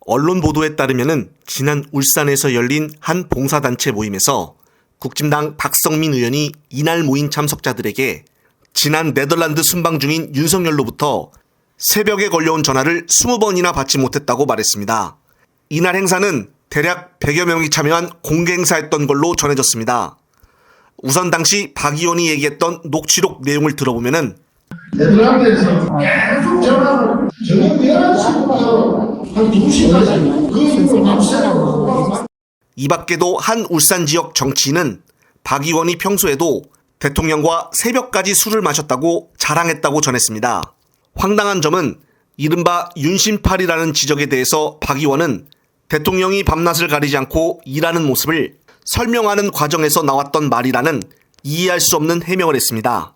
언론 보도에 따르면은 지난 울산에서 열린 한 봉사단체 모임에서 국진당 박성민 의원이 이날 모인 참석자들에게 지난 네덜란드 순방 중인 윤석열로부터 새벽에 걸려온 전화를 20번이나 받지 못했다고 말했습니다. 이날 행사는 대략 100여 명이 참여한 공개 행사였던 걸로 전해졌습니다. 우선 당시 박 의원이 얘기했던 녹취록 내용을 들어보면은 네덜란드에서 계속 전화를 저녁 11시부터 한 2시까지 그 이후로 앞서고 이 밖에도 한 울산 지역 정치인은 박 의원이 평소에도 대통령과 새벽까지 술을 마셨다고 자랑했다고 전했습니다. 황당한 점은 이른바 윤심팔이라는 지적에 대해서 박 의원은 대통령이 밤낮을 가리지 않고 일하는 모습을 설명하는 과정에서 나왔던 말이라는 이해할 수 없는 해명을 했습니다.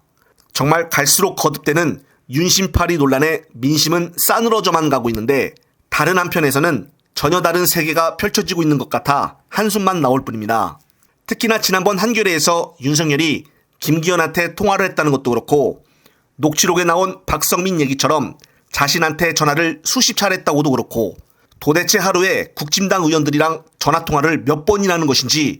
정말 갈수록 거듭되는 윤심팔이 논란에 민심은 싸늘어져만 가고 있는데 다른 한편에서는 전혀 다른 세계가 펼쳐지고 있는 것 같아 한숨만 나올 뿐입니다. 특히나 지난번 한겨레에서 윤석열이 김기현한테 통화를 했다는 것도 그렇고 녹취록에 나온 박성민 얘기처럼 자신한테 전화를 수십 차례 했다고도 그렇고 도대체 하루에 국진당 의원들이랑 전화통화를 몇 번이나 하는 것인지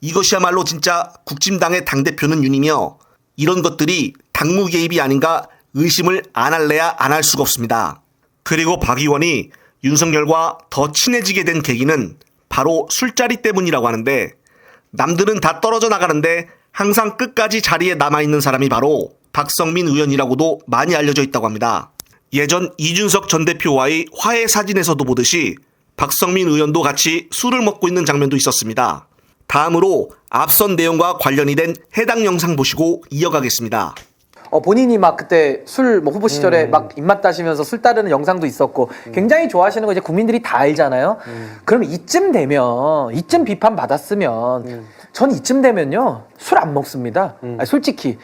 이것이야말로 진짜 국진당의 당대표는 윤이며 이런 것들이 당무 개입이 아닌가 의심을 안 할래야 안 할 수가 없습니다. 그리고 박 의원이 윤석열과 더 친해지게 된 계기는 바로 술자리 때문이라고 하는데 남들은 다 떨어져 나가는데 항상 끝까지 자리에 남아있는 사람이 바로 박성민 의원이라고도 많이 알려져 있다고 합니다. 예전 이준석 전 대표와의 화해 사진에서도 보듯이 박성민 의원도 같이 술을 먹고 있는 장면도 있었습니다. 다음으로 앞선 내용과 관련이 된 해당 영상 보시고 이어가겠습니다. 본인이 막 그때 술 후보 시절에 막 입맛 따시면서 술 따르는 영상도 있었고 굉장히 좋아하시는 거 이제 국민들이 다 알잖아요. 그러면 이쯤 되면 이쯤 비판 받았으면 전 이쯤 되면요 술 안 먹습니다. 아니, 솔직히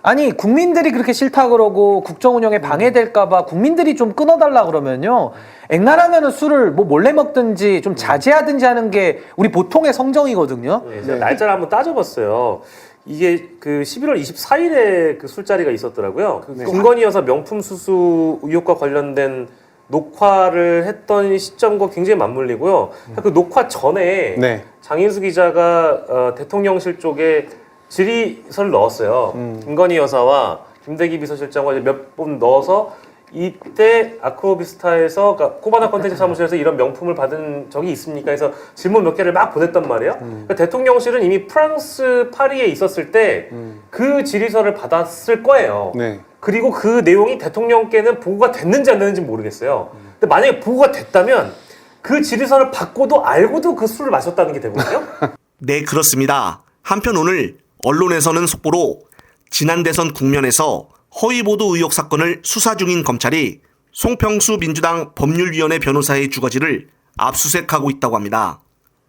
아니 국민들이 그렇게 싫다 그러고 국정 운영에 방해될까봐 국민들이 좀 끊어달라 그러면요 앵간하면은 술을 뭐 몰래 먹든지 좀 자제하든지 하는 게 우리 보통의 성정이거든요. 네. 날짜를 한번 따져봤어요. 이게 그 11월 24일에 그 술자리가 있었더라고요. 김건희 여사 명품 수수 의혹과 관련된 녹화를 했던 시점과 굉장히 맞물리고요. 그 녹화 전에 네. 장인수 기자가 대통령실 쪽에 질의서를 넣었어요. 김건희 여사와 김대기 비서실장과 몇 분 넣어서 이때 아크로비스타에서 그러니까 코바나 컨텐츠 사무실에서 이런 명품을 받은 적이 있습니까? 해서 질문 몇 개를 막 보냈단 말이에요. 그러니까 대통령실은 이미 프랑스 파리에 있었을 때 그 질의서를 받았을 거예요. 네. 그리고 그 내용이 대통령께는 보고가 됐는지 안 됐는지 모르겠어요. 근데 만약에 보고가 됐다면 그 질의서를 받고도 알고도 그 술을 마셨다는 게 되거든요. 네, 그렇습니다. 한편 오늘 언론에서는 속보로 지난 대선 국면에서 허위보도 의혹 사건을 수사 중인 검찰이 송평수 민주당 법률위원회 변호사의 주거지를 압수수색하고 있다고 합니다.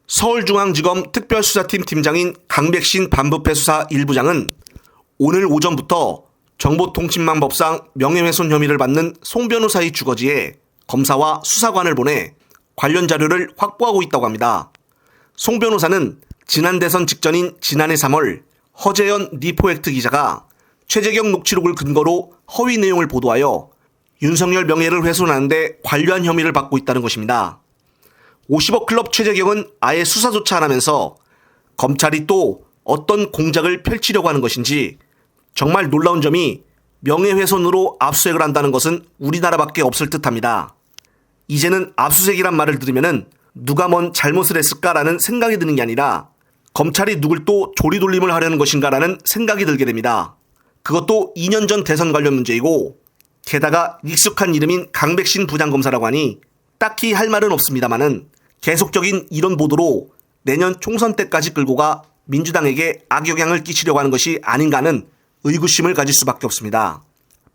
서울중앙지검 특별수사팀 팀장인 강백신 반부패 수사 1부장은 오늘 오전부터 정보통신망법상 명예훼손 혐의를 받는 송 변호사의 주거지에 검사와 수사관을 보내 관련 자료를 확보하고 있다고 합니다. 송 변호사는 지난 대선 직전인 지난해 3월 허재현 리포액트 기자가 최재경 녹취록을 근거로 허위 내용을 보도하여 윤석열 명예를 훼손하는데 관여한 혐의를 받고 있다는 것입니다. 50억 클럽 최재경은 아예 수사조차 안 하면서 검찰이 또 어떤 공작을 펼치려고 하는 것인지 정말 놀라운 점이 명예훼손으로 압수수색을 한다는 것은 우리나라밖에 없을 듯합니다. 이제는 압수수색이란 말을 들으면 누가 뭔 잘못을 했을까라는 생각이 드는 게 아니라 검찰이 누굴 또 조리돌림을 하려는 것인가라는 생각이 들게 됩니다. 그것도 2년 전 대선 관련 문제이고 게다가 익숙한 이름인 강백신 부장검사라고 하니 딱히 할 말은 없습니다만은 계속적인 이런 보도로 내년 총선 때까지 끌고 가 민주당에게 악영향을 끼치려고 하는 것이 아닌가는 의구심을 가질 수밖에 없습니다.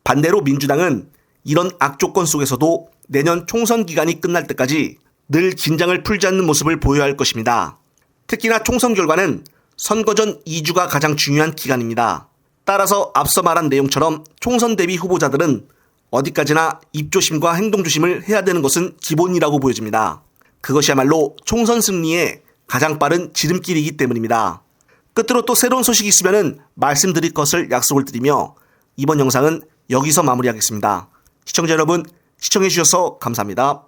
반대로 민주당은 이런 악조건 속에서도 내년 총선 기간이 끝날 때까지 늘 긴장을 풀지 않는 모습을 보여야 할 것입니다. 특히나 총선 결과는 선거 전 2주가 가장 중요한 기간입니다. 따라서 앞서 말한 내용처럼 총선 대비 후보자들은 어디까지나 입조심과 행동조심을 해야 되는 것은 기본이라고 보여집니다. 그것이야말로 총선 승리에 가장 빠른 지름길이기 때문입니다. 끝으로 또 새로운 소식이 있으면 말씀드릴 것을 약속을 드리며 이번 영상은 여기서 마무리하겠습니다. 시청자 여러분, 시청해주셔서 감사합니다.